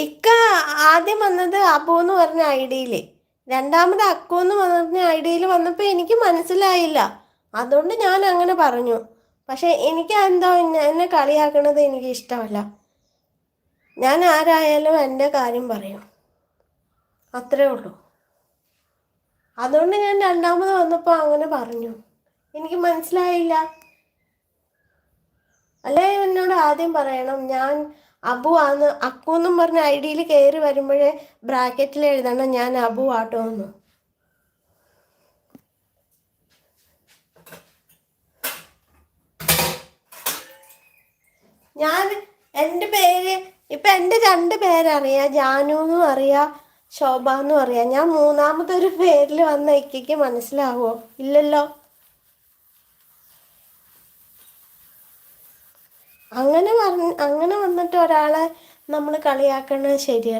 ഇക്ക ആദ്യം വന്നത് അബു എന്ന് പറഞ്ഞ ഐഡിയിൽ, രണ്ടാമത് അക്കു എന്ന് പറഞ്ഞ ഐഡിയിൽ വന്നപ്പോൾ എനിക്ക് മനസ്സിലായില്ല. അതുകൊണ്ട് ഞാൻ അങ്ങനെ പറഞ്ഞു. പക്ഷെ എനിക്ക് എന്തോ എന്നെ കളിയാക്കണത് എനിക്ക് ഇഷ്ടമല്ല. ഞാൻ ആരായാലും എൻ്റെ കാര്യം പറയും, അത്രേ ഉള്ളൂ. അതുകൊണ്ട് ഞാൻ രണ്ടാമത് വന്നപ്പോൾ അങ്ങനെ പറഞ്ഞു. എനിക്ക് മനസ്സിലായില്ല. അല്ലേ എന്നോട് ആദ്യം പറയണം. ഞാൻ അബു ആന്ന് അക്കു എന്നും പറഞ്ഞ ഐഡിയിൽ കയറി വരുമ്പോഴേ ബ്രാക്കറ്റിൽ എഴുതണം ഞാൻ അബു ആട്ടോ എന്ന്. ഞാൻ എൻ്റെ പേര് ഇപ്പം എൻ്റെ 2 പേരറിയാം, ജാനു എന്നും അറിയാം, ശോഭ എന്നും അറിയാം. ഞാൻ മൂന്നാമതൊരു പേരിൽ വന്ന ഇക്കയ്ക്ക് മനസ്സിലാവോ? ഇല്ലല്ലോ. അങ്ങനെ വന്നിട്ട് ഒരാളെ നമ്മൾ കളിയാക്കണത് ശരിയല്ല.